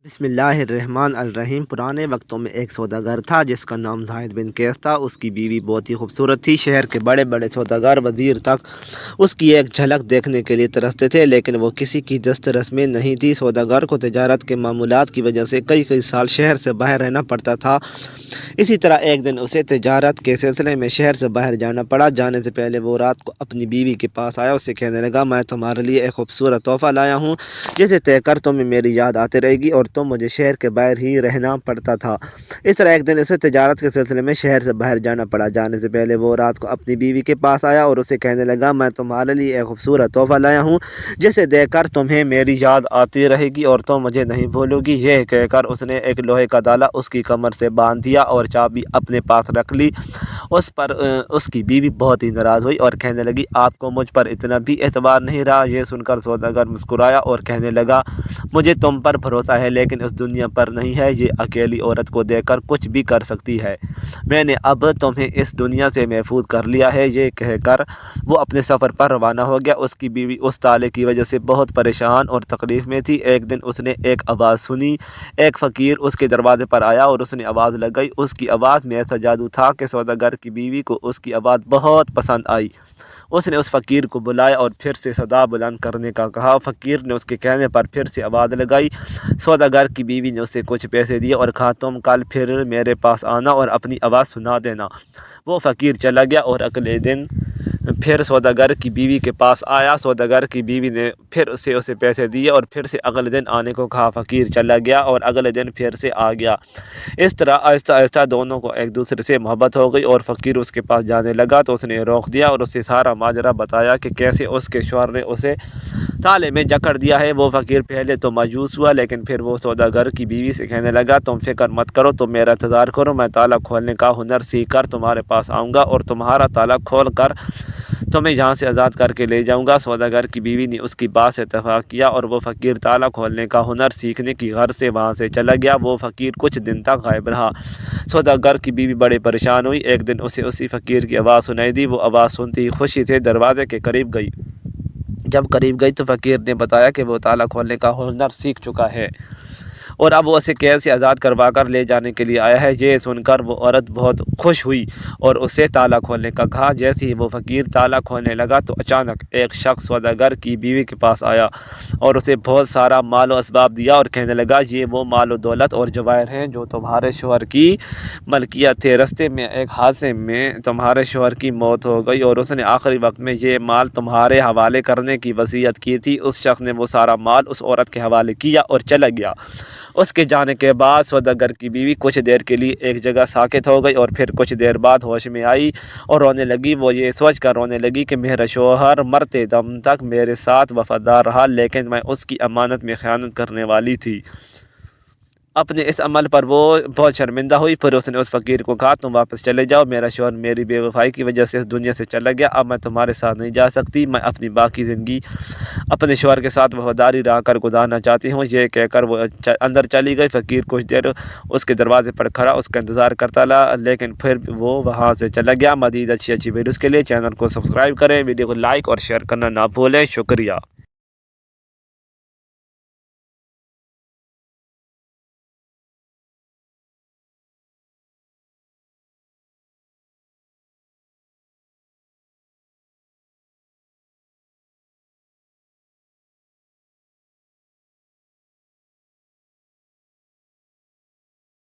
بسم اللہ الرحمن الرحیم۔ پرانے وقتوں میں ایک سوداگر تھا جس کا نام زاہد بن قیس تھا۔ اس کی بیوی بہت ہی خوبصورت تھی۔ شہر کے بڑے بڑے سوداگر وزیر تک اس کی ایک جھلک دیکھنے کے لیے ترستے تھے، لیکن وہ کسی کی دسترس میں نہیں تھی۔ سوداگر کو تجارت کے معاملات کی وجہ سے کئی سال شہر سے باہر رہنا پڑتا تھا۔ اسی طرح ایک دن اسے تجارت کے سلسلے میں شہر سے باہر جانا پڑا۔ جانے سے پہلے وہ رات کو اپنی بیوی کے پاس آیا، اسے کہنے لگا، میں تمہارے لیے ایک خوبصورت تحفہ لایا ہوں جسے طے کر تمہیں میری یاد آتی رہے گی اور تم مجھے شہر کے باہر ہی رہنا پڑتا تھا۔ اس طرح ایک دن اسے تجارت کے سلسلے میں شہر سے باہر جانا پڑا۔ جانے سے پہلے وہ رات کو اپنی بیوی کے پاس آیا اور اسے کہنے لگا، میں تمہارے لیے ایک خوبصورت تحفہ لایا ہوں جسے دیکھ کر تمہیں میری یاد آتی رہے گی اور تم مجھے نہیں بھولو گی۔ یہ کہہ کر اس نے ایک لوہے کا ڈالا اس کی کمر سے باندھ دیا اور چابی اپنے پاس رکھ لی۔ اس پر اس کی بیوی بہت ہی ناراض ہوئی اور کہنے لگی، آپ کو مجھ پر اتنا بھی اعتبار نہیں رہا؟ یہ سن کر سوداگر مسکرایا اور کہنے لگا، مجھے تم پر بھروسہ ہے لیکن اس دنیا پر نہیں ہے۔ یہ اکیلی عورت کو دیکھ کر کچھ بھی کر سکتی ہے۔ میں نے اب تمہیں اس دنیا سے محفوظ کر لیا ہے۔ یہ کہہ کر وہ اپنے سفر پر روانہ ہو گیا۔ اس کی بیوی اس تالے کی وجہ سے بہت پریشان اور تکلیف میں تھی۔ ایک دن اس نے ایک آواز سنی۔ ایک فقیر اس کے دروازے پر آیا اور اس نے آواز لگائی۔ اس کی آواز میں ایسا جادو تھا کہ سوداگر کی بیوی کو اس کی آواز بہت پسند آئی۔ اس نے اس فقیر کو بلایا اور پھر سے صدا بلند کرنے کا کہا۔ فقیر نے اس کے کہنے پر پھر سے آواز لگائی۔ سوداگر کی بیوی نے اسے کچھ پیسے دیے اور کہا، تم کل پھر میرے پاس آنا اور اپنی آواز سنا دینا۔ وہ فقیر چلا گیا اور اگلے دن پھر سوداگر کی بیوی کے پاس آیا۔ سوداگر کی بیوی نے پھر اسے پیسے دیے اور پھر سے اگلے دن آنے کو کہا۔ فقیر چلا گیا اور اگلے دن پھر سے آ گیا۔ اس طرح آہستہ آہستہ دونوں کو ایک دوسرے سے محبت ہو گئی اور فقیر اس کے پاس جانے لگا تو اس نے روک دیا اور اسے سارا ماجرا بتایا کہ کیسے اس کے شوہر نے اسے تالے میں جکڑ دیا ہے۔ وہ فقیر پہلے تو مایوس ہوا، لیکن پھر وہ سوداگر کی بیوی سے کہنے لگا، تم فکر مت کرو، تم میرا انتظار کرو، میں تالا کھولنے کا ہنر سیکھ کر تمہارے پاس آؤں گا اور تمہارا تالا کھول کر تمہیں یہاں سے آزاد کر کے لے جاؤں گا۔ سوداگر کی بیوی نے اس کی بات سے اتفاق کیا اور وہ فقیر تالا کھولنے کا ہنر سیکھنے کی غرض سے وہاں سے چلا گیا۔ وہ فقیر کچھ دن تک غائب رہا۔ سوداگر کی بیوی بڑی پریشان ہوئی۔ ایک دن اسے اسی فقیر کی آواز سنائی دی۔ وہ آواز سنتی ہی خوشی سے دروازے کے قریب گئی۔ جب قریب گئی تو فقیر نے بتایا کہ وہ تالا کھولنے کا ہنر سیکھ چکا ہے اور اب وہ اسے قید سے آزاد کروا کر لے جانے کے لیے آیا ہے۔ یہ سن کر وہ عورت بہت خوش ہوئی اور اسے تالا کھولنے کا کہا۔ جیسے ہی وہ فقیر تالا کھولنے لگا تو اچانک ایک شخص سوداگر کی بیوی کے پاس آیا اور اسے بہت سارا مال و اسباب دیا اور کہنے لگا، یہ وہ مال و دولت اور جواہر ہیں جو تمہارے شوہر کی ملکیت تھے۔ راستے میں ایک حادثے میں تمہارے شوہر کی موت ہو گئی اور اس نے آخری وقت میں یہ مال تمہارے حوالے کرنے کی وصیت کی تھی۔ اس شخص نے وہ سارا مال اس عورت کے حوالے کیا اور چلا گیا۔ اس کے جانے کے بعد سوداگر کی بیوی کچھ دیر کے لیے ایک جگہ ساکت ہو گئی اور پھر کچھ دیر بعد ہوش میں آئی اور رونے لگی۔ وہ یہ سوچ کر رونے لگی کہ میرا شوہر مرتے دم تک میرے ساتھ وفادار رہا، لیکن میں اس کی امانت میں خیانت کرنے والی تھی۔ اپنے اس عمل پر وہ بہت شرمندہ ہوئی۔ پھر اس نے اس فقیر کو کہا، تم واپس چلے جاؤ، میرا شوہر میری بے وفائی کی وجہ سے اس دنیا سے چلا گیا، اب میں تمہارے ساتھ نہیں جا سکتی، میں اپنی باقی زندگی اپنے شوہر کے ساتھ وفاداری رہ کر گزارنا چاہتی ہوں۔ یہ کہہ کر وہ اندر چلی گئی۔ فقیر کچھ دیر اس کے دروازے پر کھڑا اس کا انتظار کرتا رہا، لیکن پھر وہ وہاں سے چلا گیا۔ مزید اچھی ویڈیوز کے لیے چینل کو سبسکرائب کریں، ویڈیو کو لائک اور شیئر کرنا نہ بھولیں۔ شکریہ۔